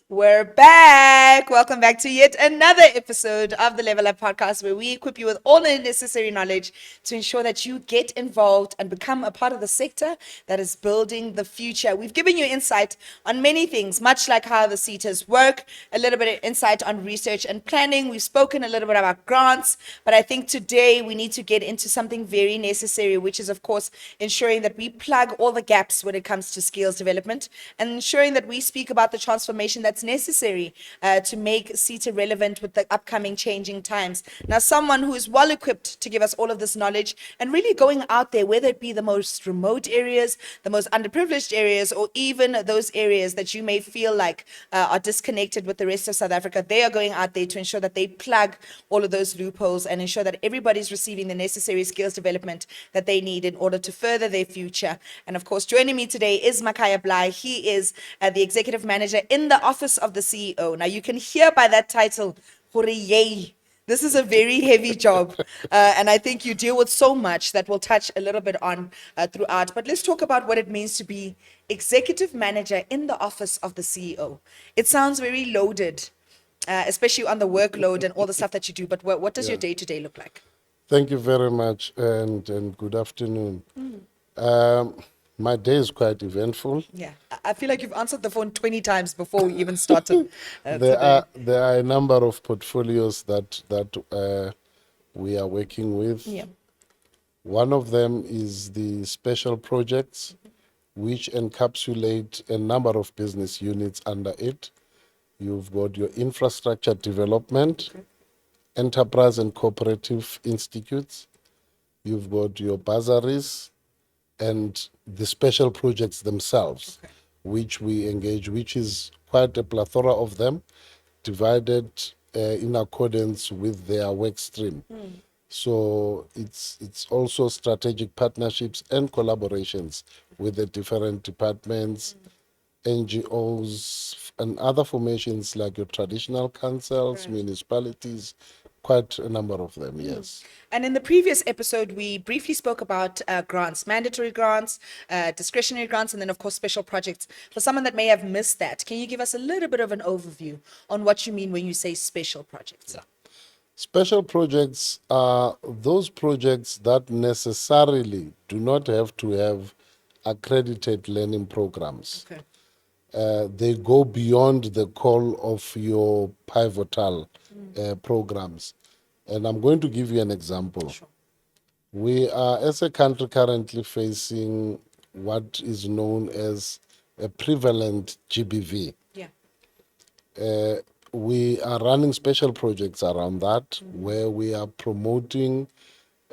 We're back. Welcome back to yet another episode of the Level Up podcast, where we equip you with all the necessary knowledge to ensure that you get involved and become a part of the sector that is building the future. We've given you insight on many things, much like how the SETAs work, a little bit of insight on research and planning. We've spoken a little bit about grants, but I think today we need to get into something very necessary, which is, of course, ensuring that we plug all the gaps when it comes to skills development and ensuring that we speak about the transformation that's necessary to make SETA relevant with the upcoming changing times. Now, someone who is well equipped to give us all of this knowledge and really going out there, whether it be the most remote areas, the most underprivileged areas, or even those areas that you may feel like are disconnected with the rest of South Africa, they are going out there to ensure that they plug all of those loopholes and ensure that everybody's receiving the necessary skills development that they need in order to further their future. And of course, joining me today is Makhaya Blaai. He is the executive manager in the office of the CEO. Now, you can hear by that title, hore yay. This is a very heavy job, and I think you deal with so much that we'll touch a little bit on throughout. But let's talk about what it means to be executive manager in the office of the CEO. It sounds very loaded, especially on the workload and all the stuff that you do. But what does your day-to-day look like? Thank you very much, and good afternoon. My day is quite eventful. Yeah, I feel like you've answered the phone 20 times before we even started. There are a number of portfolios that we are working with. Yeah. One of them is the special projects, which encapsulate a number of business units under it. You've got your infrastructure development, enterprise and cooperative institutes. You've got your bursaries and the special projects themselves, which we engage, which is quite a plethora of them, divided in accordance with their work stream. So it's also strategic partnerships and collaborations with the different departments, NGOs, and other formations like your traditional councils, municipalities, quite a number of them, yes. And in the previous episode, we briefly spoke about grants, mandatory grants, discretionary grants, and then, of course, special projects. For someone that may have missed that, can you give us a little bit of an overview on what you mean when you say special projects? Yeah. Special projects are those projects that necessarily do not have to have accredited learning programs. Okay. They go beyond the call of your pivotal programs. And I'm going to give you an example. Sure. We are, as a country, currently facing what is known as a prevalent GBV. Yeah. We are running special projects around that, where we are promoting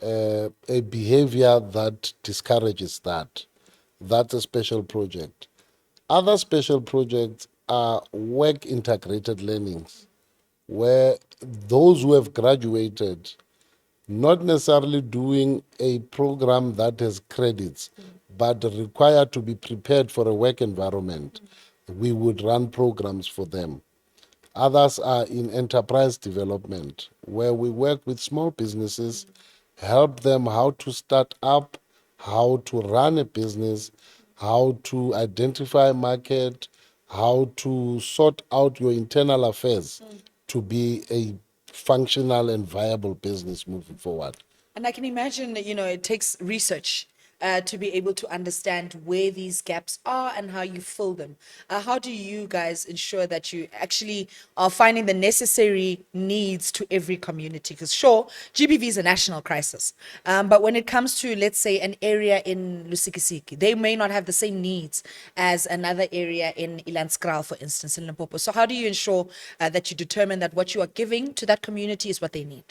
a behavior that discourages that. That's a special project. Other special projects are work integrated learnings, where those who have graduated, not necessarily doing a program that has credits, but required to be prepared for a work environment, we would run programs for them. Others are in enterprise development, where we work with small businesses, help them how to start up, how to run a business, how to identify a market, how to sort out your internal affairs to be a functional and viable business moving forward. And I can imagine that, it takes research to be able to understand where these gaps are and how you fill them. How do you guys ensure that you actually are finding the necessary needs to every community? Because sure, GBV is a national crisis. But when it comes to, let's say, an area in Lusikisiki, they may not have the same needs as another area in Ilanskral, for instance, in Limpopo. So how do you ensure that you determine that what you are giving to that community is what they need?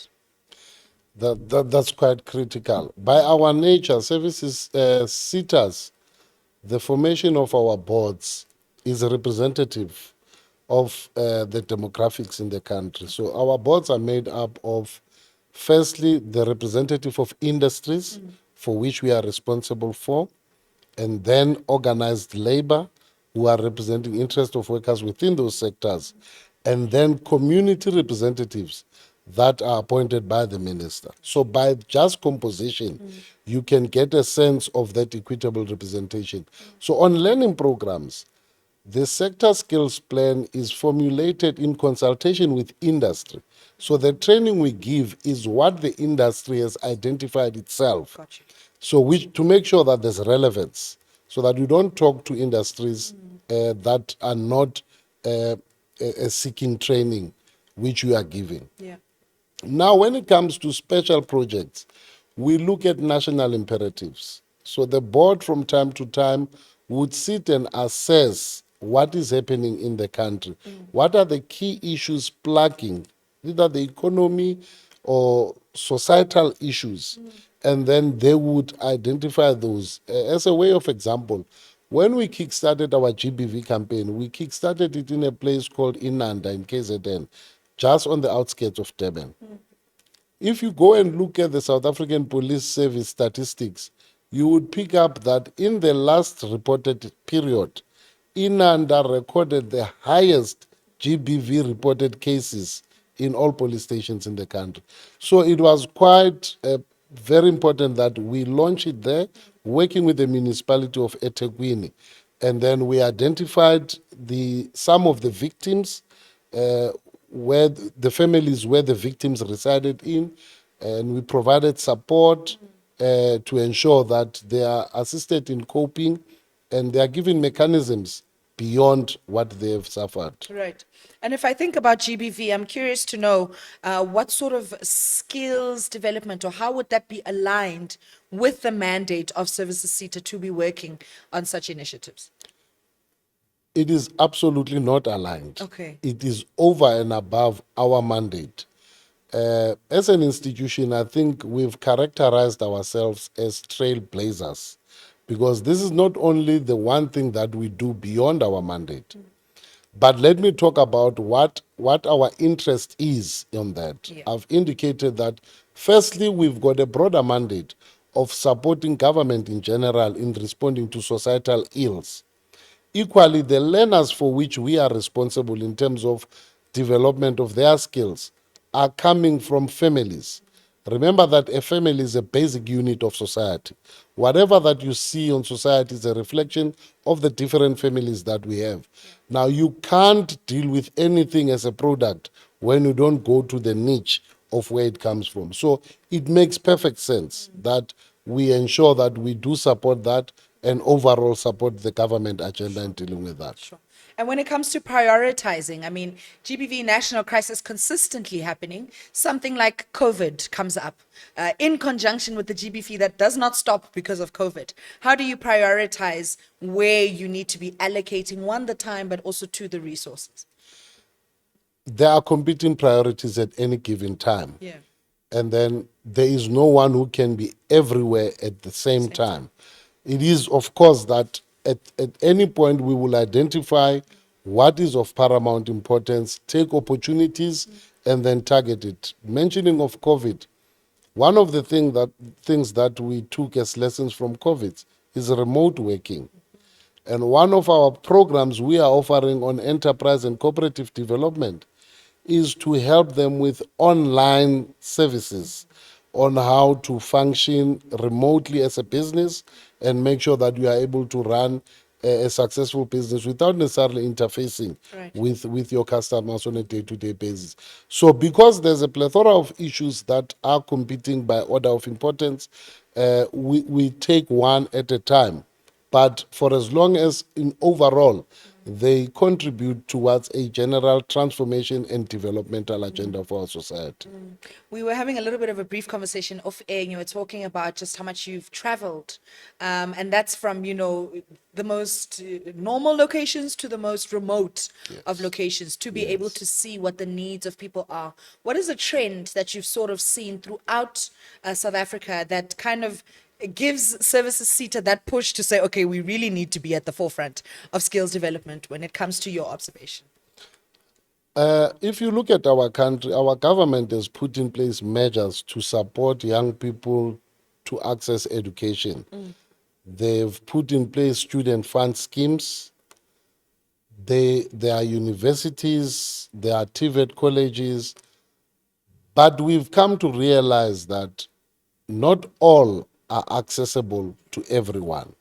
That's quite critical. By our nature, services SETAs, the formation of our boards is representative of the demographics in the country. So our boards are made up of, firstly, the representative of industries for which we are responsible for, and then organized labor, who are representing interest of workers within those sectors, and then community representatives that are appointed by the minister. So by just composition, you can get a sense of that equitable representation. So on learning programs, The sector skills plan is formulated in consultation with industry. So the training we give is what the industry has identified itself. Got you. So which to make sure that there's relevance, so that you don't talk to industries that are not seeking training, which you are giving. Yeah. Now, when it comes to special projects, we look at national imperatives. So the board from time to time would sit and assess what is happening in the country. What are the key issues plaguing either the economy or societal issues? And then they would identify those. As a way of example, when we kickstarted our GBV campaign, we kickstarted it in a place called Inanda in KZN, just on the outskirts of Durban. If you go and look at the South African Police Service statistics, you would pick up that in the last reported period, Inanda recorded the highest GBV reported cases in all police stations in the country. So it was quite very important that we launch it there, working with the municipality of eThekwini. And then we identified some of the victims, where the families where the victims resided in, and we provided support to ensure that they are assisted in coping and they are given mechanisms beyond what they have suffered. Right. And if I think about GBV, I'm curious to know what sort of skills development or how would that be aligned with the mandate of Services SETA to be working on such initiatives? It is absolutely not aligned. Okay. It is over and above our mandate. As an institution, I think we've characterized ourselves as trailblazers, because this is not only the one thing that we do beyond our mandate, but let me talk about what our interest is on that. Yeah. I've indicated that, firstly, we've got a broader mandate of supporting government in general in responding to societal ills. Equally, the learners for which we are responsible in terms of development of their skills are coming from families. Remember that a family is a basic unit of society. Whatever that you see on society is a reflection of the different families that we have. Now, you can't deal with anything as a product when you don't go to the niche of where it comes from. So it makes perfect sense that we ensure that we do support that and overall support the government agenda in dealing with that. Sure. And when it comes to prioritizing, I mean, GBV national crisis consistently happening, something like COVID comes up in conjunction with the GBV that does not stop because of COVID. How do you prioritize where you need to be allocating, one, the time, but also two, the resources? There are competing priorities at any given time. Yeah. And then there is no one who can be everywhere at the same time. It is, of course, that at any point we will identify what is of paramount importance, take opportunities, and then target it. Mentioning of COVID, one of the things that we took as lessons from COVID is remote working. And one of our programs we are offering on enterprise and cooperative development is to help them with online services on how to function remotely as a business and make sure that you are able to run a successful business without necessarily interfacing Right. with your customers on a day-to-day basis. So because there's a plethora of issues that are competing by order of importance, we take one at a time. But for as long as in overall they contribute towards a general transformation and developmental agenda for our society. We were having a little bit of a brief conversation off air, and you were talking about just how much you've traveled. And that's from, the most normal locations to the most remote of locations to be able to see what the needs of people are. What is a trend that you've sort of seen throughout South Africa that kind of gives Services SETA that push to say, okay, we really need to be at the forefront of skills development when it comes to your observation? If you look at our country, our government has put in place measures to support young people to access education. They've put in place student fund schemes. There are universities, there are TVET colleges, but we've come to realize that not all are accessible to everyone.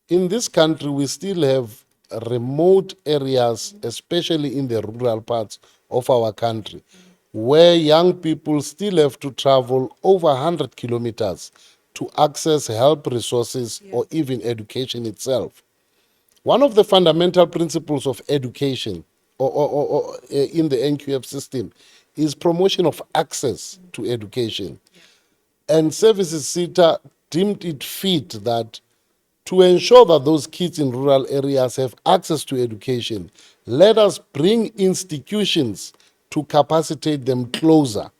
In this country, we still have remote areas, especially in the rural parts of our country, where young people still have to travel over 100 kilometers to access help resources or even education itself. One of the fundamental principles of education in the NQF system is promotion of access to education. And Services SETA deemed it fit that to ensure that those kids in rural areas have access to education, let us bring institutions to capacitate them closer.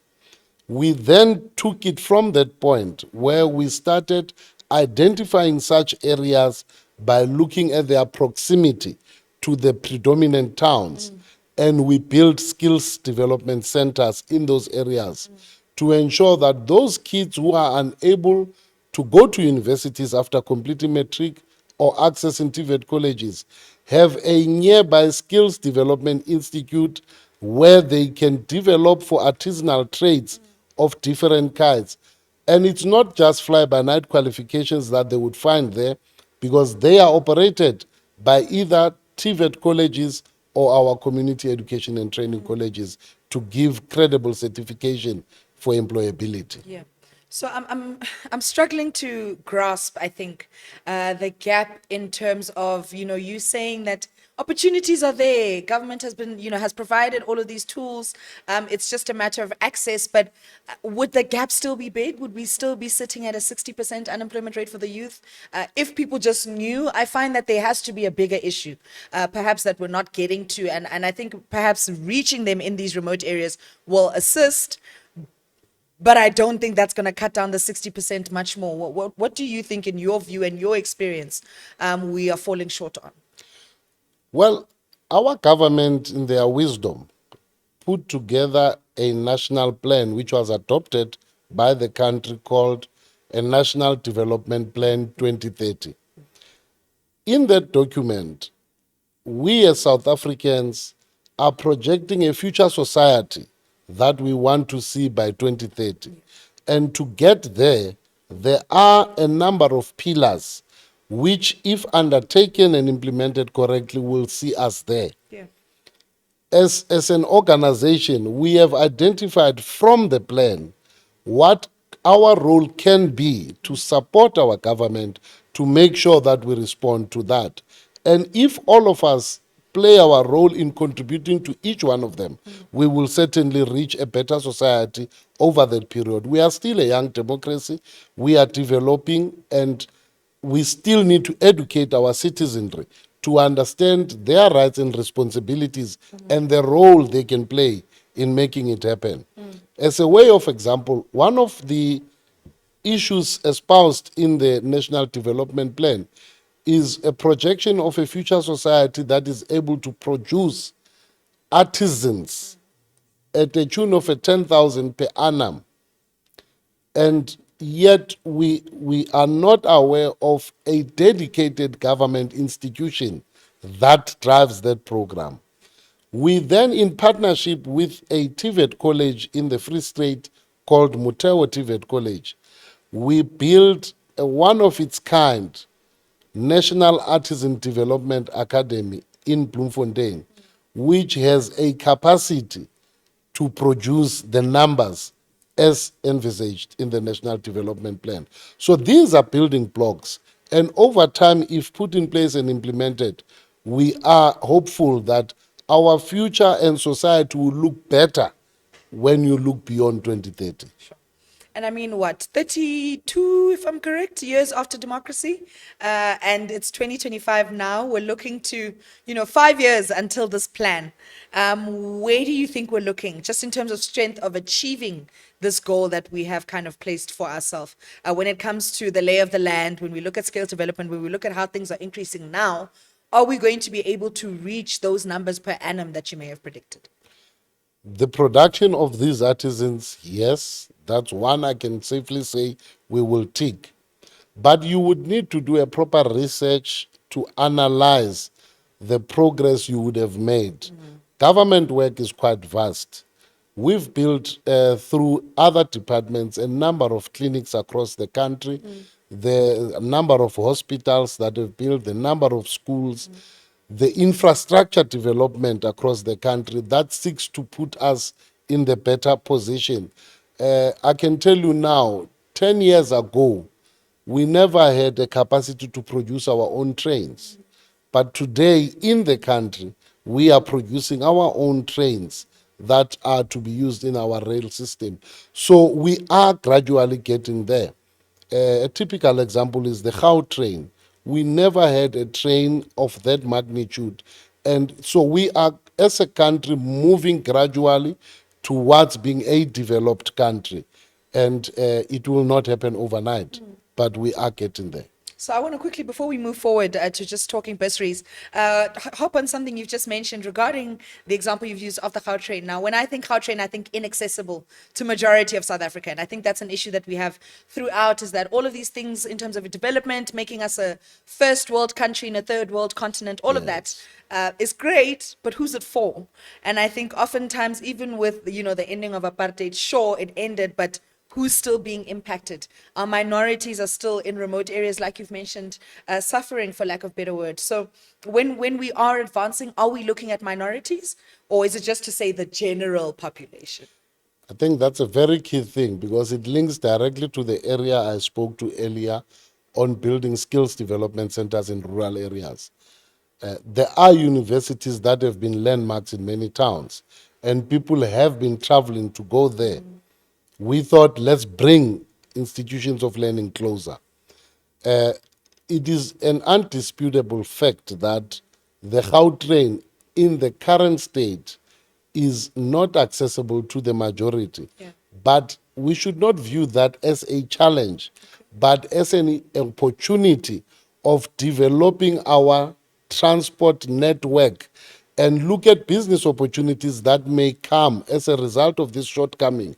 We then took it from that point where we started identifying such areas by looking at their proximity to the predominant towns. And we built skills development centers in those areas to ensure that those kids who are unable to go to universities after completing matric or accessing TVET colleges have a nearby skills development institute where they can develop for artisanal trades of different kinds. And it's not just fly-by-night qualifications that they would find there, because they are operated by either TVET colleges or our community education and training colleges to give credible certification for employability. Yeah. So I'm struggling to grasp, I think, the gap in terms of, you saying that opportunities are there. Government has been, has provided all of these tools. It's just a matter of access. But would the gap still be big? Would we still be sitting at a 60% unemployment rate for the youth? If people just knew, I find that there has to be a bigger issue, perhaps that we're not getting to. And I think perhaps reaching them in these remote areas will assist. But I don't think that's going to cut down the 60% much more. What do you think, in your view and your experience, we are falling short on? Well, our government, in their wisdom, put together a national plan which was adopted by the country called a National Development Plan 2030. In that document, we as South Africans are projecting a future society that we want to see by 2030. And to get there, there are a number of pillars which, if undertaken and implemented correctly, will see us there. Yeah. As an organization, we have identified from the plan what our role can be to support our government to make sure that we respond to that. And if all of us play our role in contributing to each one of them, we will certainly reach a better society over that period. We are still a young democracy. We are developing, and we still need to educate our citizenry to understand their rights and responsibilities and the role they can play in making it happen. As a way of example, one of the issues espoused in the National Development Plan is a projection of a future society that is able to produce artisans at a tune of 10,000 per annum. And yet we are not aware of a dedicated government institution that drives that program. We then, in partnership with a TVET college in the Free State called Muteo TVET College, we built a one of its kind National Artisan Development Academy in Bloemfontein, which has a capacity to produce the numbers as envisaged in the National Development Plan. So these are building blocks. And over time, if put in place and implemented, we are hopeful that our future and society will look better when you look beyond 2030. And I mean, what, 32, if I'm correct, years after democracy? And it's 2025 now. We're looking to, 5 years until this plan. Where do you think we're looking, just in terms of strength of achieving this goal that we have kind of placed for ourselves? When it comes to the lay of the land, when we look at skills development, when we look at how things are increasing now, are we going to be able to reach those numbers per annum that you may have predicted? The production of these artisans, yes, that's one I can safely say we will tick. But you would need to do a proper research to analyze the progress you would have made. Government work is quite vast. We've built through other departments a number of clinics across the country, the number of hospitals that have built, the number of schools. the infrastructure development across the country that seeks to put us in the better position. I can tell you now, 10 years ago, we never had a capacity to produce our own trains. But today in the country, we are producing our own trains that are to be used in our rail system. So we are gradually getting there. A typical example is the How train. We never had a train of that magnitude. And so we are, as a country, moving gradually towards being a developed country. And it will not happen overnight, but we are getting there. So I want to quickly, before we move forward to just talking bursaries, hop on something you've just mentioned regarding the example you've used of the Gautrain. Now, when I think Gautrain, I think inaccessible to majority of South Africa. And I think that's an issue that we have throughout, is that all of these things in terms of development, making us a first world country in a third world continent, all of that is great, but who's it for? And I think oftentimes, even with, the ending of apartheid, sure, it ended, but who's still being impacted? Our minorities are still in remote areas, like you've mentioned, suffering, for lack of better words. So when we are advancing, are we looking at minorities, or is it just to say the general population? I think that's a very key thing because it links directly to the area I spoke to earlier on building skills development centers in rural areas. There are universities that have been landmarks in many towns, and people have been traveling to go there. We thought, let's bring institutions of learning closer. It is an undisputable fact that the Gautrain in the current state is not accessible to the majority. Yeah. But we should not view that as a challenge, but as an opportunity of developing our transport network and look at business opportunities that may come as a result of this shortcoming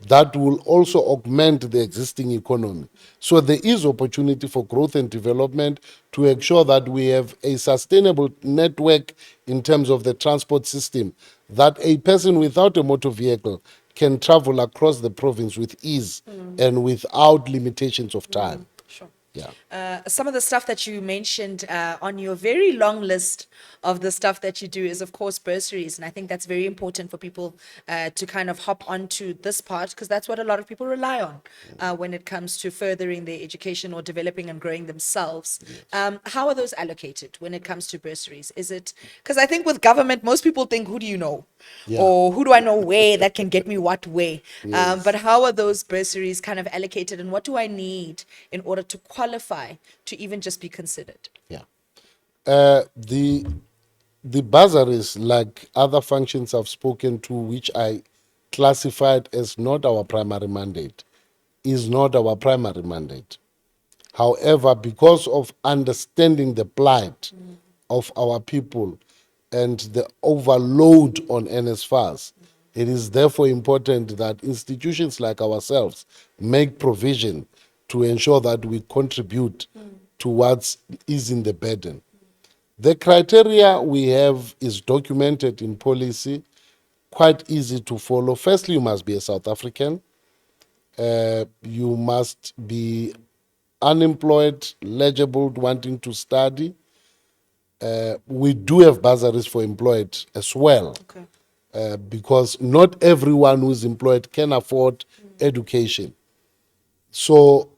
that will also augment the existing economy. So there is opportunity for growth and development to ensure that we have a sustainable network in terms of the transport system, that a person without a motor vehicle can travel across the province with ease and without limitations of time. Sure. Yeah. Some of the stuff that you mentioned on your very long list of the stuff that you do is, of course, bursaries. And I think that's very important for people to kind of hop onto this part, because that's what a lot of people rely on when it comes to furthering their education or developing and growing themselves. How are those allocated when it comes to bursaries? Is it, because I think with government, most people think, who do you know? Yeah. Or who do I know where that can get me what way? Yes. But how are those bursaries kind of allocated, and what do I need in order to qualify to even just be considered? Yeah. The bursaries, like other functions I've spoken to, which I classified as not our primary mandate, is not our primary mandate. However, because of understanding the plight of our people and the overload on NSFAS, it is therefore important that institutions like ourselves make provision to ensure that we contribute towards easing the burden. The criteria we have is documented in policy, quite easy to follow. Firstly, you must be a South African. You must be unemployed, legible, wanting to study. We do have bursaries for employed as well, Okay. because not everyone who is employed can afford education. So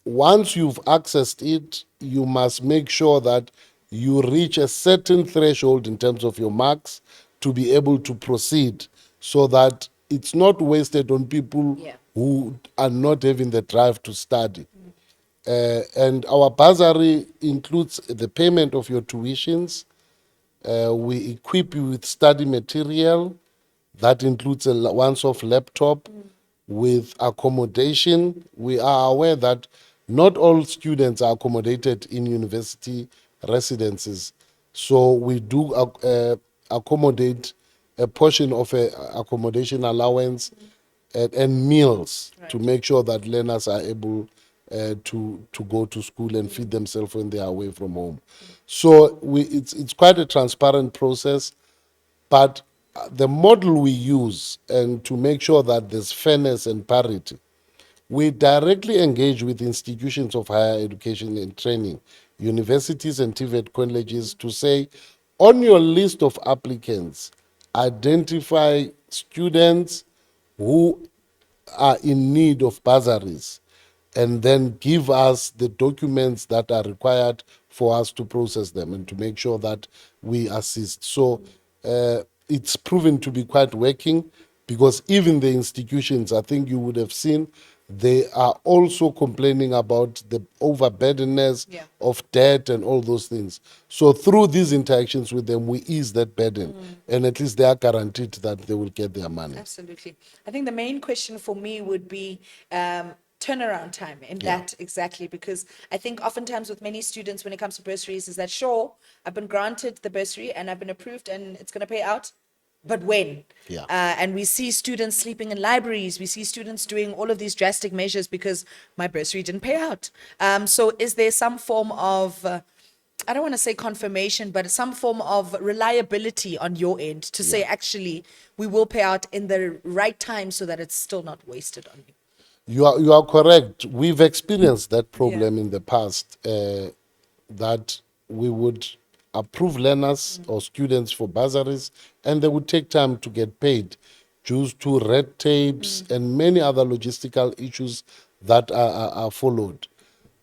once you've accessed it, you must make sure that you reach a certain threshold in terms of your marks to be able to proceed, so that it's not wasted on people Yeah. who are not having the drive to study. And our bursary includes the payment of your tuitions. We equip you with study material. That includes a once-off laptop with accommodation. We are aware that not all students are accommodated in university residences. So we do accommodate a portion of a accommodation allowance and meals to make sure that learners are able to go to school and feed themselves when they are away from home. So it's quite a transparent process, but the model we use, and to make sure that there's fairness and parity, We directly engage with institutions of higher education and training, universities and TVET colleges to say, on your list of applicants, identify students who are in need of bursaries and then give us the documents that are required for us to process them and to make sure that we assist. So it's proven to be quite working because even the institutions, I think you would have seen, they are also complaining about the overburdenedness Yeah. of debt and all those things. So through these interactions with them, we ease that burden, and at least they are guaranteed that they will get their money. Absolutely. I think the main question for me would be turnaround time in Yeah. that exactly, because I think oftentimes with many students when it comes to bursaries is that, sure, I've been granted the bursary and I've been approved and it's going to pay out, but when? Yeah. And we see students sleeping in libraries. We see students doing all of these drastic measures because my bursary didn't pay out. So is there some form of I don't want to say confirmation, but some form of reliability on your end to say, Yeah. actually, we will pay out in the right time so that it's still not wasted on you? You are correct. We've experienced that Yeah. problem in the past, that we would approve learners or students for bursaries, and they would take time to get paid due to red tapes and many other logistical issues that are followed.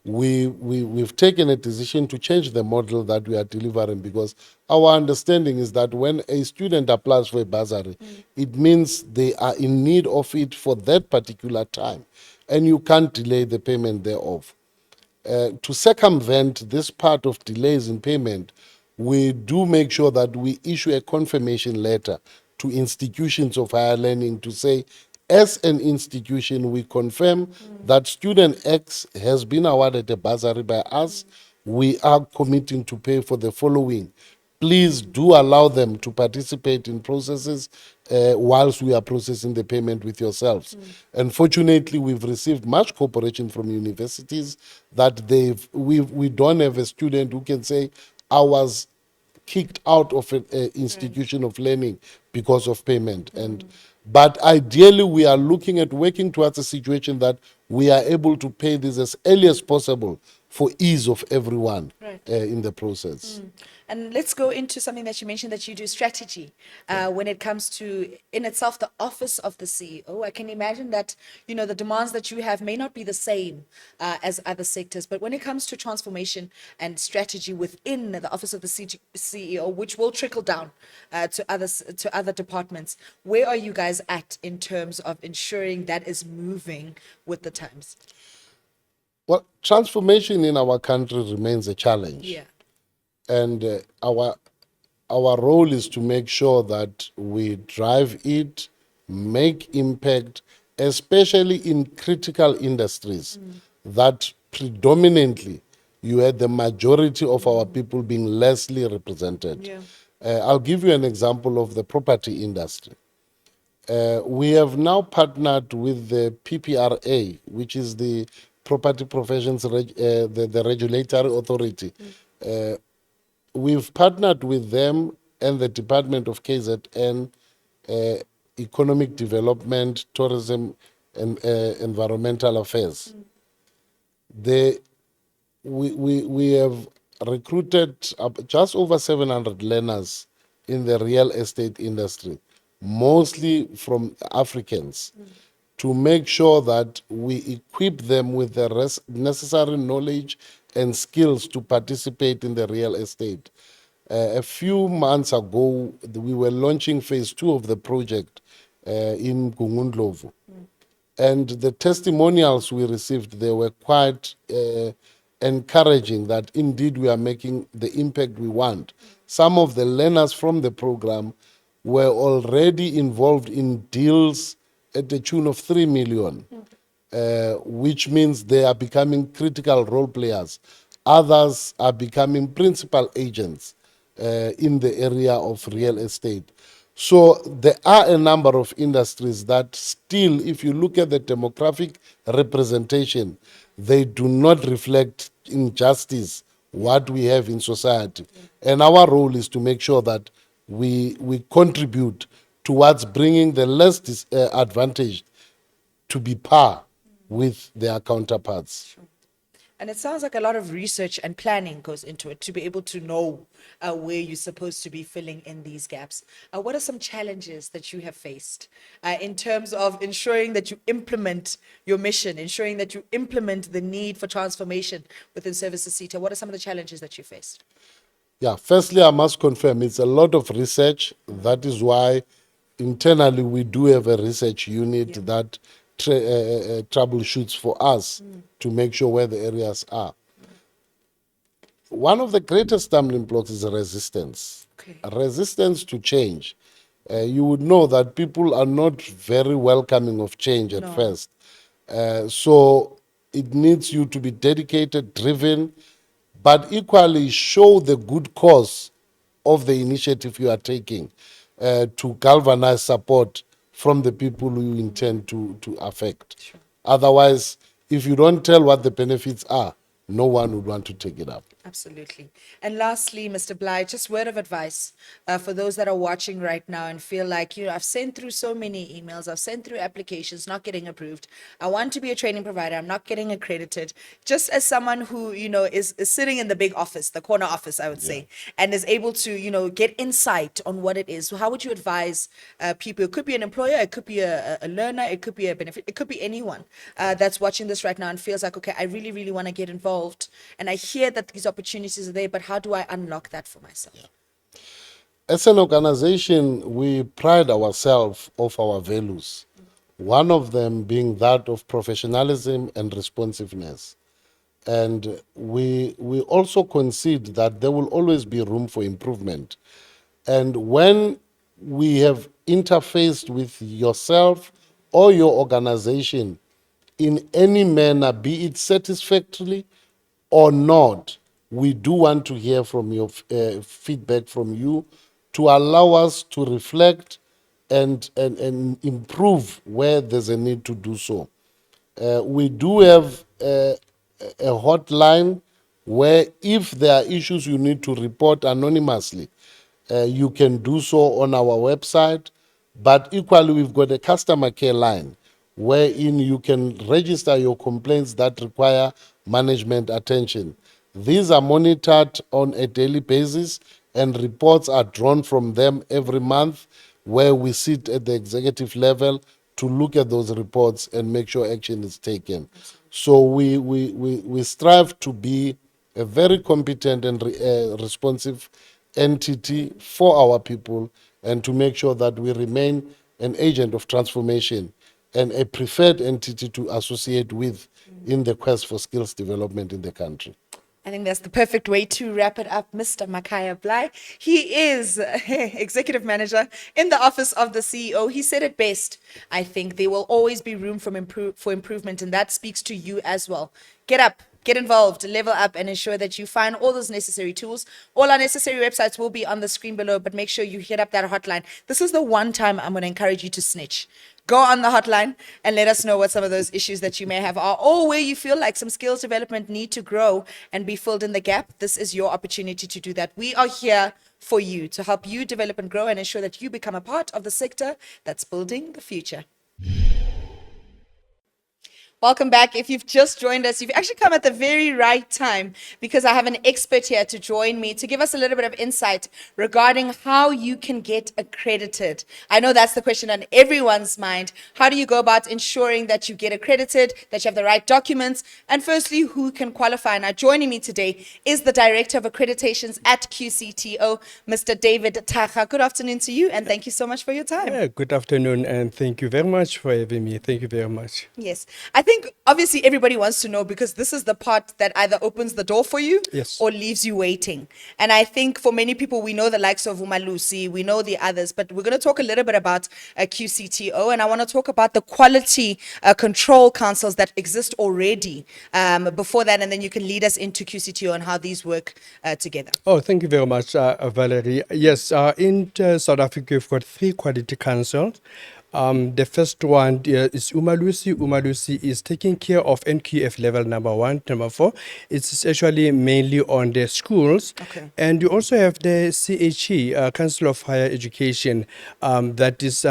We've taken a decision to change the model that we are delivering because our understanding is that when a student applies for a bursary, it means they are in need of it for that particular time, and you can't delay the payment thereof. To circumvent this part of delays in payment, we do make sure that we issue a confirmation letter to institutions of higher learning to say, as an institution, we confirm that student X has been awarded a bursary by us. We are committing to pay for the following. Please do allow them to participate in processes whilst we are processing the payment with yourselves. Unfortunately, we've received much cooperation from universities that we don't have a student who can say, I was kicked out of an institution of learning because of payment. And but ideally, we are looking at working towards a situation that we are able to pay this as early as possible for ease of everyone Right. in the process. And let's go into something that you mentioned, that you do strategy when it comes to, in itself, the office of the CEO. I can imagine that, the demands that you have may not be the same as other sectors, but when it comes to transformation and strategy within the office of the CEO, which will trickle down to other departments, where are you guys at in terms of ensuring that is moving with the times? Well, transformation in our country remains a challenge. Yeah. And our role is to make sure that we drive it, make impact, especially in critical industries that predominantly you had the majority of our people being lessly represented. Yeah. I'll give you an example of the property industry. We have now partnered with the PPRA, which is the Property Professions, the regulatory authority. We've partnered with them and the Department of KZN, Economic Development, Tourism, and Environmental Affairs. They, we have recruited just over 700 learners in the real estate industry, mostly from Africans, to make sure that we equip them with the necessary knowledge and skills to participate in the real estate. A few months ago, we were launching phase 2 of the project in Gungundlovu. And the testimonials we received, they were quite encouraging that indeed we are making the impact we want. Some of the learners from the program were already involved in deals at the tune of 3 million, which means they are becoming critical role players. Others are becoming principal agents in the area of real estate. So there are a number of industries that still, if you look at the demographic representation, they do not reflect in justice what we have in society. And our role is to make sure that we contribute towards bringing the less advantaged to be par with their counterparts. And it sounds like a lot of research and planning goes into it to be able to know where you're supposed to be filling in these gaps. What are some challenges that you have faced in terms of ensuring that you implement your mission, ensuring that you implement the need for transformation within Services SETA? What are some of the challenges that you faced? Yeah, firstly, I must confirm it's a lot of research. That is why internally we do have a research unit that troubleshoots for us to make sure where the areas are. One of the greatest stumbling blocks is resistance. Okay. Resistance to change. You would know that people are not very welcoming of change at No. first. So it needs you to be dedicated, driven, but equally show the good cause of the initiative you are taking to galvanize support from the people you intend to affect. Sure. Otherwise, if you don't tell what the benefits are, no one would want to take it up. Absolutely. And lastly, Mr. Blaai, just word of advice for those that are watching right now and feel like, I've sent through so many emails, I've sent through applications, not getting approved. I want to be a training provider, I'm not getting accredited. Just as someone who, is sitting in the big office, the corner office, I would say, and is able to, get insight on what it is. So how would you advise people? It could be an employer, it could be a learner, it could be a benefit, it could be anyone that's watching this right now and feels like, okay, I really, really want to get involved. And I hear that these opportunities are there, but how do I unlock that for myself? Yeah. As an organization, we pride ourselves of our values, one of them being that of professionalism and responsiveness. And we also concede that there will always be room for improvement. And when we have interfaced with yourself or your organization in any manner, be it satisfactorily or not, we do want to hear from your feedback from you to allow us to reflect and improve where there's a need to do so. We do have a hotline where if there are issues you need to report anonymously, you can do so on our website. But equally, we've got a customer care line wherein you can register your complaints that require management attention. These are monitored on a daily basis and reports are drawn from them every month, where we sit at the executive level to look at those reports and make sure action is taken. So we strive to be a very competent and responsive entity for our people, and to make sure that we remain an agent of transformation and a preferred entity to associate with in the quest for skills development in the country. I think that's the perfect way to wrap it up, Mr. Makhaya Blaai. He is executive manager in the office of the CEO. He said it best. I think there will always be room for improvement, and that speaks to you as well. Get up, get involved, level up, and ensure that you find all those necessary tools. All our necessary websites will be on the screen below, but make sure you hit up that hotline. This is the one time I'm going to encourage you to snitch. Go on the hotline and let us know what some of those issues that you may have are, or where you feel like some skills development need to grow and be filled in the gap. This is your opportunity to do that. We are here for you to help you develop and grow and ensure that you become a part of the sector that's building the future. Welcome back. If you've just joined us, you've actually come at the very right time, because I have an expert here to join me to give us a little bit of insight regarding how you can get accredited. I know that's the question on everyone's mind. How do you go about ensuring that you get accredited, that you have the right documents, and firstly, who can qualify? Now, joining me today is the Director of Accreditations at QCTO, Mr. David Thaga. Good afternoon to you, and thank you so much for your time. Yeah, good afternoon, and thank you very much for having me. Thank you very much. Yes. I think obviously everybody wants to know, because this is the part that either opens the door for you, Yes, or leaves you waiting. And I think for many people, we know the likes of Umalusi, we know the others, but we're going to talk a little bit about QCTO, and I want to talk about the quality control councils that exist already before that, and then you can lead us into QCTO and how these work together. Oh, thank you very much, Valerie. Yes, in South Africa, we've got 3 quality councils. The first one is Umalusi. Umalusi is taking care of NQF level number 1, number 4. It's actually mainly on the schools. Okay. And you also have the CHE, Council of Higher Education, that is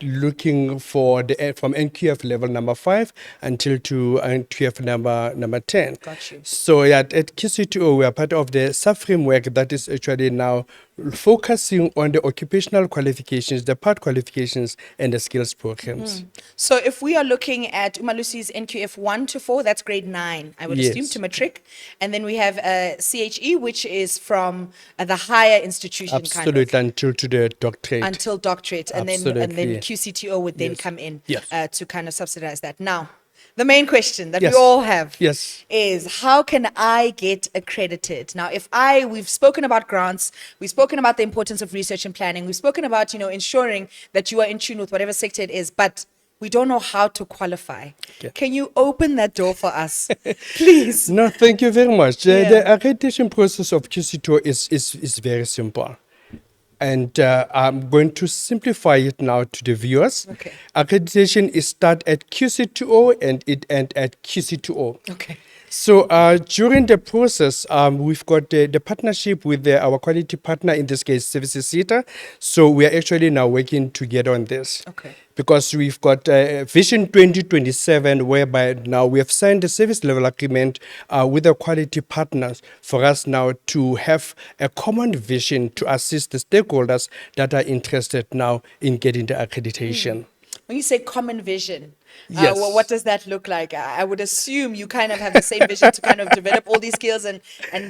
looking for the from NQF level number 5 until to NQF number 10. Got you. So yeah, at QCTO, we are part of the sub-framework that is actually now focusing on the occupational qualifications, the part qualifications, and the skills programs. So if we are looking at Umalusi's NQF 1 to 4, that's grade 9, I would assume, Yes. to matric. And then we have CHE, which is from the higher institution Absolutely, kind until to the doctorate. of, until doctorate. And then Absolutely. QCTO would then Yes. come in Yes. to kind of subsidize that. Now, the main question that Yes. we all have Yes. is, how can I get accredited? Now, we've spoken about grants, we've spoken about the importance of research and planning, we've spoken about, ensuring that you are in tune with whatever sector it is, but we don't know how to qualify. Okay. Can you open that door for us, please? No, thank you very much. Yeah. The accreditation process of QCTO is very simple. And I'm going to simplify it now to the viewers. Okay. Accreditation is start at QCTO and it end at QCTO. Okay. So during the process, we've got the partnership with our quality partner, in this case, Services SETA. So we are actually now working together on this. Okay. Because we've got Vision 2027, whereby now we have signed a service level agreement with the quality partners for us now to have a common vision to assist the stakeholders that are interested now in getting the accreditation. When you say common vision, Yes. what does that look like? I would assume you kind of have the same vision to kind of develop all these skills and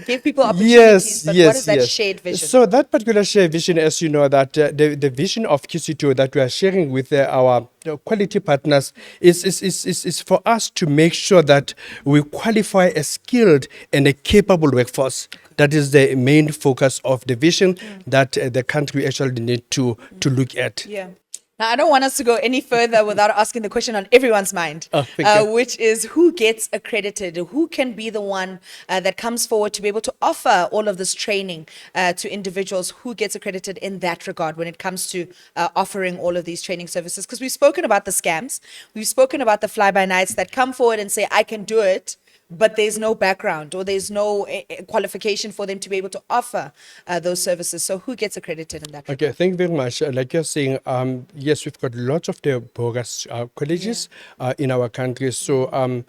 give people opportunities. But what is that shared vision? So that particular shared vision, as you know, that the vision of QCTO that we are sharing with our quality partners is for us to make sure that we qualify a skilled and a capable workforce. That is the main focus of the vision that the country actually need to look at. Yeah. Now, I don't want us to go any further without asking the question on everyone's mind, Oh, thank you. which is, who gets accredited? Who can be the one that comes forward to be able to offer all of this training to individuals? Who gets accredited in that regard when it comes to offering all of these training services? Because we've spoken about the scams. We've spoken about the fly-by-nights that come forward and say, I can do it, but there's no background or there's no qualification for them to be able to offer those services. So who gets accredited in that? Okay, thank you very much. Like you're saying, yes, we've got lots of the bogus colleges in our country. So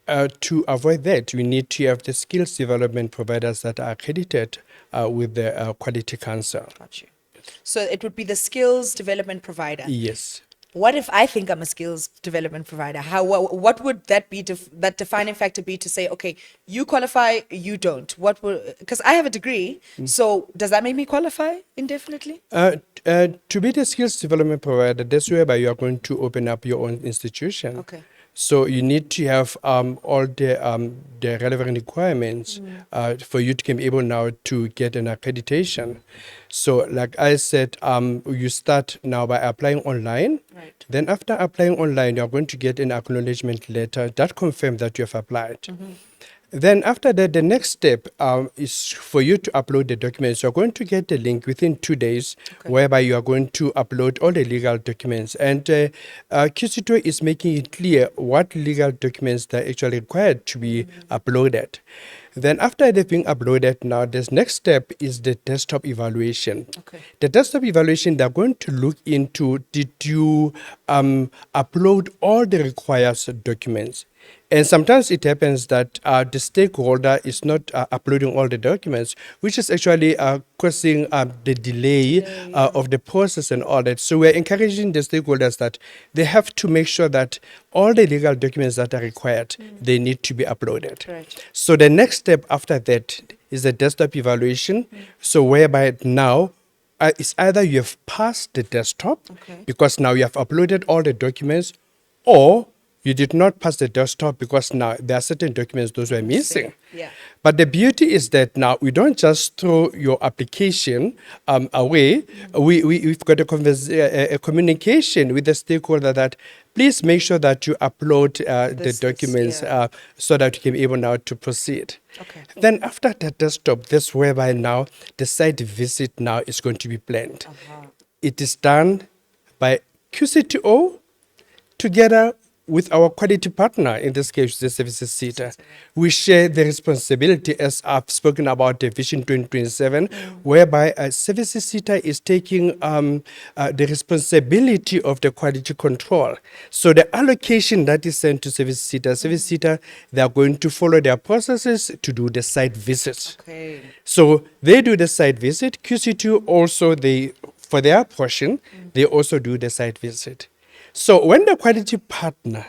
to avoid that, we need to have the skills development providers that are accredited with the Quality Council. Got you. So it would be the skills development provider. Yes. What if I think I'm a skills development provider? What would that be, that defining factor be to say, okay, you qualify, you don't? What would, because I have a degree, so does that make me qualify indefinitely? To be the skills development provider, that's whereby you are going to open up your own institution. Okay. So you need to have all the relevant requirements for you to be able now to get an accreditation. So like I said, you start now by applying online. Right. Then after applying online, you're going to get an acknowledgement letter that confirms that you have applied. Then after that, the next step is for you to upload the documents. You're going to get the link within 2 days, whereby you are going to upload all the legal documents. And QCTO is making it clear what legal documents are actually required to be uploaded. Then after they've been uploaded, now this next step is the desktop evaluation. Okay. The desktop evaluation, they're going to look into, did you upload all the required documents? And sometimes it happens that the stakeholder is not uploading all the documents, which is actually causing the delay of the process and all that. So we're encouraging the stakeholders that they have to make sure that all the legal documents that are required, they need to be uploaded. Right. So the next step after that is the desktop evaluation. So whereby now it's either you have passed the desktop because now you have uploaded all the documents, or you did not pass the desktop because now there are certain documents those were missing. Yeah. But the beauty is that now we don't just throw your application away. We've got a communication with the stakeholder that please make sure that you upload the documents so that you can be able now to proceed. Okay. Then after the desktop, this whereby now the site visit now is going to be planned. It is done by QCTO together with our quality partner, in this case, the Services SETA, we share the responsibility, as I've spoken about the Vision 2027, whereby Services SETA is taking the responsibility of the quality control. So the allocation that is sent to Services SETA, they are going to follow their processes to do the site visits. Okay. So they do the site visit. QCTO also, for their portion, they also do the site visit. So when the quality partner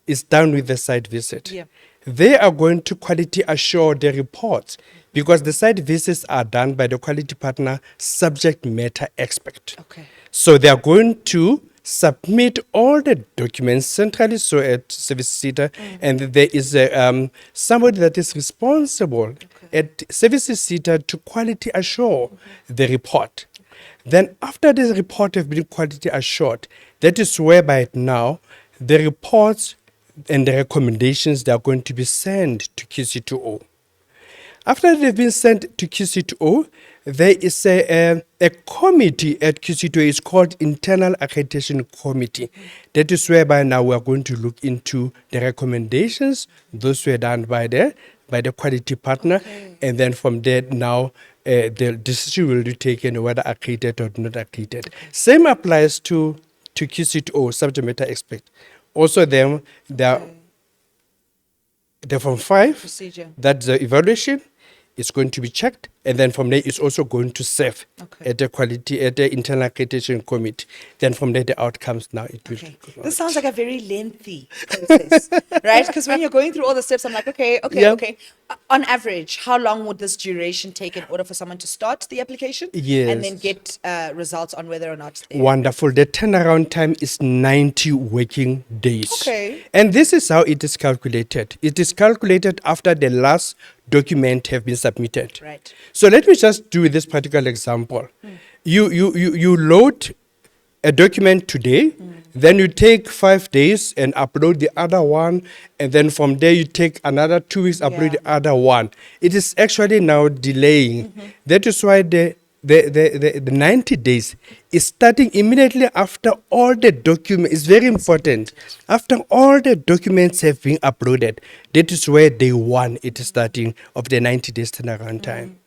is done with the site visit, Yeah. they are going to quality assure the reports, because the site visits are done by the quality partner subject matter expert. Okay. So they are going to submit all the documents centrally, so at Service SETA, and there is somebody that is responsible at Services SETA to quality assure the report. Then after the report have been quality assured, that is whereby now the reports and the recommendations, they are going to be sent to QCTO. After they've been sent to QCTO, there is a committee at QCTO. It's called Internal Accreditation Committee. That is whereby now we are going to look into the recommendations. Those were done by the quality partner. Okay. And then from there now, the decision will be taken whether accredited or not accredited. Same applies to QCTO, subject matter expert. Also them, they're from 5. Procedure. That's the evaluation. It's going to be checked, and then from there it's also going to serve Okay. at the internal accreditation committee. Then from there the outcomes now it will. Okay. This sounds like a very lengthy process, right? Because when you're going through all the steps, I'm like, okay. Yeah. On average, how long would this duration take in order for someone to start the application? Yes. And then get results on whether or not they're Wonderful. The turnaround time is 90 working days. Okay. And this is how it is calculated. It is calculated after the last document have been submitted. Right. So let me just do this particular example. You load a document today, then you take 5 days and upload the other one, and then from there you take another 2 weeks, upload Yeah. the other one. It is actually now delaying. That is why the 90 days is starting immediately after all the documents. It's very important. After all the documents have been uploaded, that is where day 1 it is starting of the 90 days turnaround time.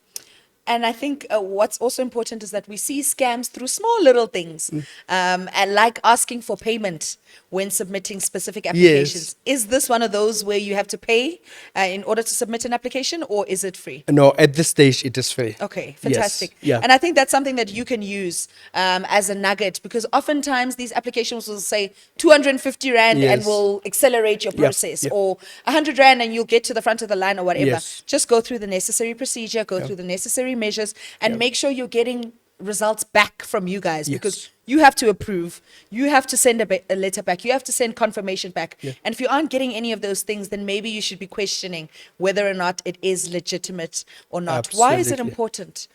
And I think what's also important is that we see scams through small little things, and like asking for payment when submitting specific applications. Is this one of those where you have to pay in order to submit an application, or is it free? No, at this stage it is free. Okay, fantastic. Yes, yeah. And I think that's something that you can use as a nugget, because oftentimes these applications will say 250 Rand and Yes. will accelerate your Yeah, process, yeah. or 100 Rand and you'll get to the front of the line or whatever. Yes. Just go through the necessary procedure, go through the necessary measures, and make sure you're getting results back from you guys, because Yes. you have to approve, you have to send a letter back, you have to send confirmation back. Yeah. And if you aren't getting any of those things, then maybe you should be questioning whether or not it is legitimate or not. Why is it Absolutely. important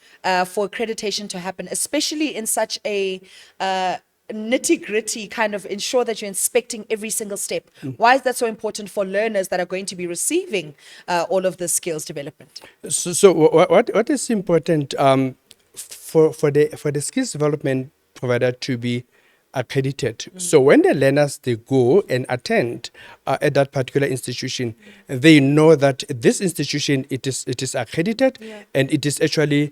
for accreditation to happen, especially in such a nitty gritty kind of ensure that you're inspecting every single step? Why is that so important for learners that are going to be receiving all of this skills development? So what is important for the skills development provider to be accredited? So when the learners, they go and attend at that particular institution, they know that this institution, it is accredited, and it is actually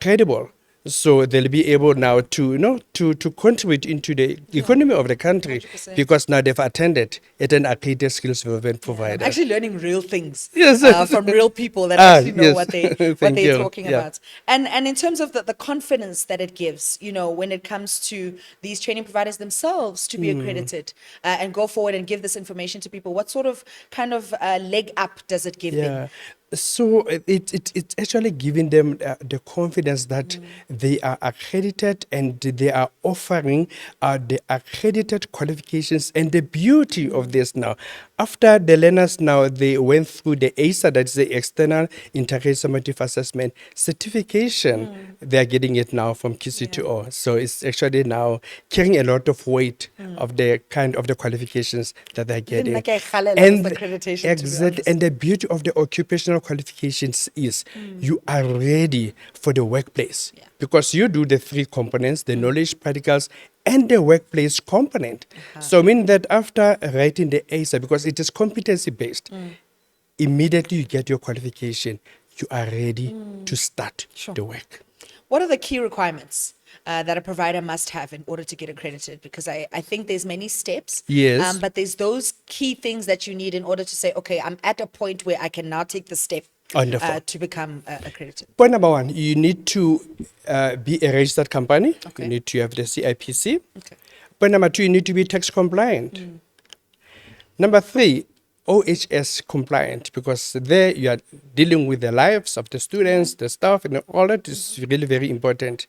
credible. So they'll be able now to to contribute into the economy of the country 100%. because now they've attended at an accredited skills development I'm provider. actually learning real things Yes. from real people that actually know yes. what Thank they're you. talking Yeah. about. And in terms of the confidence that it gives, when it comes to these training providers themselves to be accredited and go forward and give this information to people, what sort of kind of leg up does it give them? Yeah. So it's actually giving them the confidence that they are accredited and they are offering the accredited qualifications. And the beauty of this now, after the learners now, they went through the ASA, that's the External Integrated Summative Assessment certification. They are getting it now from QCTO. So it's actually now carrying a lot of weight of the kind of the qualifications that they're getting. like a khalela of accreditation, to be Exactly. honest. And the beauty of the occupational qualifications is you are ready for the workplace because you do the 3 components, the knowledge, practicals, and the workplace component. So mean that after writing the ASA, because it is competency based, immediately you get your qualification, you are ready to start Sure. the work. What are the key requirements that a provider must have in order to get accredited? Because I think there's many steps, Yes. but there's those key things that you need in order to say, okay, I'm at a point where I can now take the step Wonderful. to become accredited. Point number one, you need to be a registered company. Okay. You need to have the CIPC. Okay. Point number two, you need to be tax compliant. Number three, OHS compliant, because there you are dealing with the lives of the students, the staff, and all that is really very important.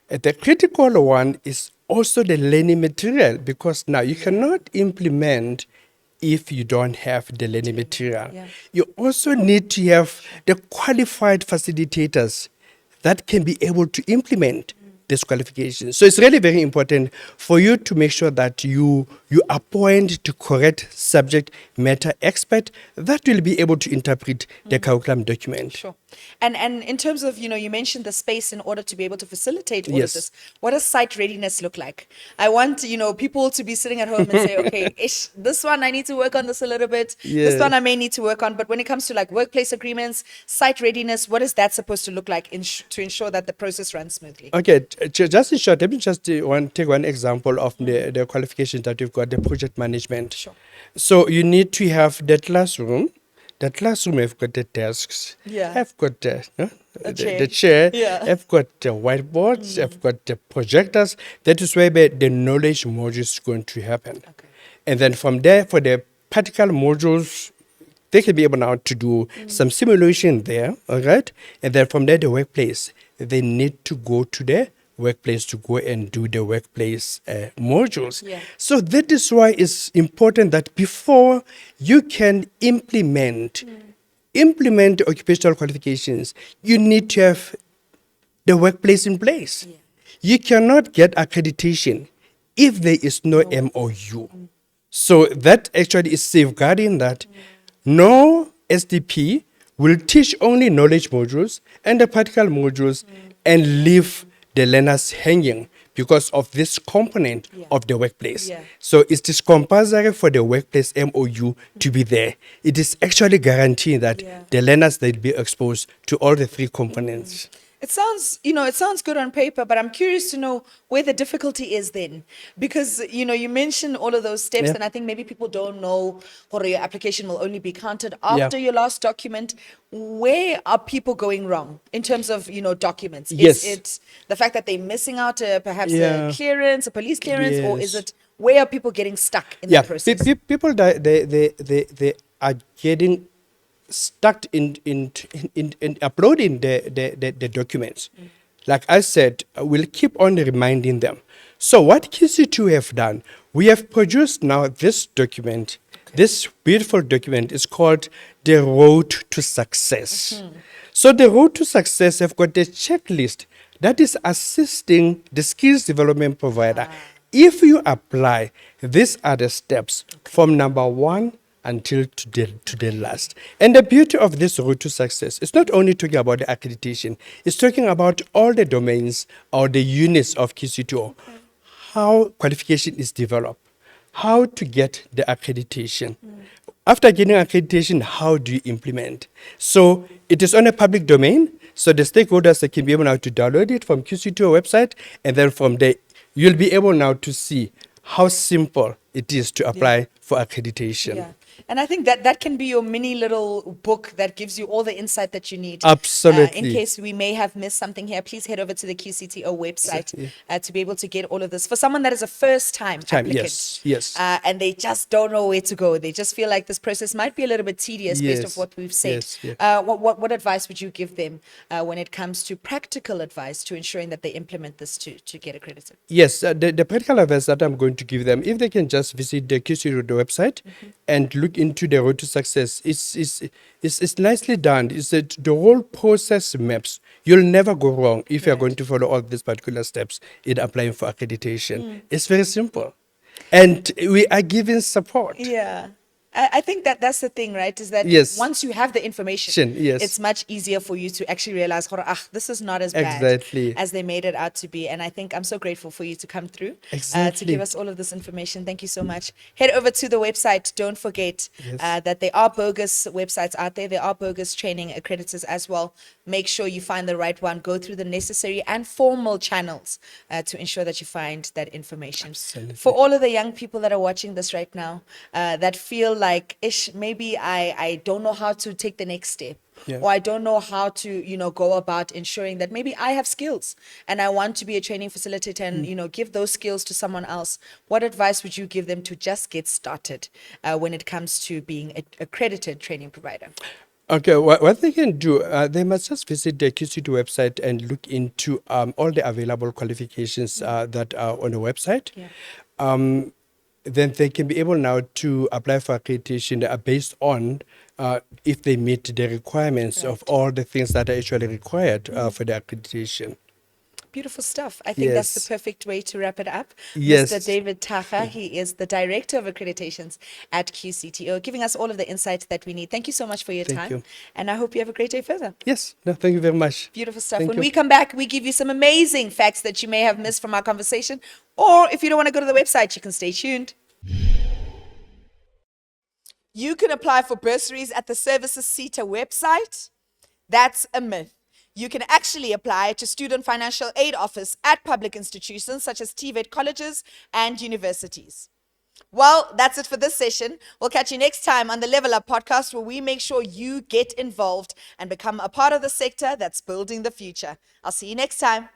The critical one is also the learning material, because now you cannot implement if you don't have the learning material. Yeah. You also need to have the qualified facilitators that can be able to implement this qualification. So it's really very important for you to make sure that you appoint the correct subject matter expert that will be able to interpret the curriculum document. Sure. And in terms of, you mentioned the space in order to be able to facilitate all Yes. of this. What does site readiness look like? I want, people to be sitting at home and say, okay, ish, this one I need to work on this a little bit. This Yeah. one I may need to work on. But when it comes to like workplace agreements, site readiness, what is that supposed to look like to ensure that the process runs smoothly? Okay, just in short, let me just take one example of the qualifications that you've got, the project management. Sure. So you need to have the classroom. The classroom have got the desks. Yeah. Have got the chair. chair. Yeah. Have got the whiteboards. Have got the projectors. That is where the knowledge module is going to happen. Okay. And then from there, for the practical modules, they can be able now to do some simulation there, all right? And then from there, the workplace, they need to go to the workplace to go and do the workplace modules. Yeah. So that is why it's important that before you can implement the occupational qualifications, you need to have the workplace in place. Yeah. You cannot get accreditation if there is no MOU. So that actually is safeguarding that no SDP will teach only knowledge modules and the practical modules and leave the learners hanging because of this component Yeah. of the workplace. Yeah. So it is compulsory for the workplace MOU to be there. It is actually guaranteeing that Yeah. the learners will be exposed to all the three components. It sounds good on paper, but I'm curious to know where the difficulty is then. Because, you mentioned all of those steps, Yeah. and I think maybe people don't know, or your application will only be counted after your last document. Where are people going wrong in terms of, documents? Yes. Is it the fact that they're missing out perhaps Yeah. a clearance, a police clearance, or is Yes. it, where are people getting stuck in Yeah, the process? people they are getting stuck in uploading the documents. Like I said, we'll keep on reminding them. So what QCTO have done, we have produced now this document. This beautiful document is called the Road to Success. So the Road to Success have got a checklist that is assisting the skills development provider. If you apply, these are the steps from number one until to the last. And the beauty of this road to success is not only talking about the accreditation, it's talking about all the domains or the units of QCTO, how qualification is developed, how to get the accreditation. After getting accreditation, how do you implement? So it is on a public domain, so the stakeholders they can be able now to download it from QCTO website, and then from there, you'll be able now to see how simple it is to apply for accreditation. Yeah. And I think that can be your mini little book that gives you all the insight that you need. Absolutely. In case we may have missed something here, please head over to the QCTO website to be able to get all of this. For someone that is a first-time applicant, yes. and they just don't know where to go, they just feel like this process might be a little bit tedious based Yes. off what we've said. Yes, What advice would you give them when it comes to practical advice to ensuring that they implement this to get accredited? Yes, the practical advice that I'm going to give them, if they can just visit the QCTO website and look into the road to success, it's nicely done. It's that the whole process maps. You'll never go wrong if you're going to follow all these particular steps in applying for accreditation. It's very simple. And we are giving support. Yeah. I think that's the thing, right? Is that Yes. once you have the information, Yes. it's much easier for you to actually realize, this is not as bad Exactly. as they made it out to be. And I think I'm so grateful for you to come through to Exactly. give us all of this information. Thank you so much. Head over to the website. Don't forget Yes. that there are bogus websites out there. There are bogus training accreditors as well. Make sure you find the right one. Go through the necessary and formal channels to ensure that you find that information. Absolutely. For all of the young people that are watching this right now, that feel like, maybe I don't know how to take the next step. Yeah. Or I don't know how to, go about ensuring that maybe I have skills and I want to be a training facilitator and, give those skills to someone else. What advice would you give them to just get started when it comes to being an accredited training provider? Okay, what they can do, they must just visit the QCTO website and look into all the available qualifications that are on the website. Yeah. Then they can be able now to apply for accreditation based on if they meet the requirements of all the things that are actually required for the accreditation. Beautiful stuff. I think that's the Yes. perfect way to wrap it up. Yes. Mr. David Thaga, he is the Director of Accreditations at QCTO, giving us all of the insights that we need. Thank you so much for your Thank time. you. And I hope you have a great day further. Yes, no, thank you very much. Beautiful stuff. Thank When you. we come back, we give you some amazing facts that you may have missed from our conversation. Or if you don't want to go to the website, you can stay tuned. You can apply for bursaries at the Services SETA website. That's a myth. You can actually apply to Student Financial Aid Office at public institutions such as TVET colleges and universities. Well, that's it for this session. We'll catch you next time on the Level Up podcast, where we make sure you get involved and become a part of the sector that's building the future. I'll see you next time.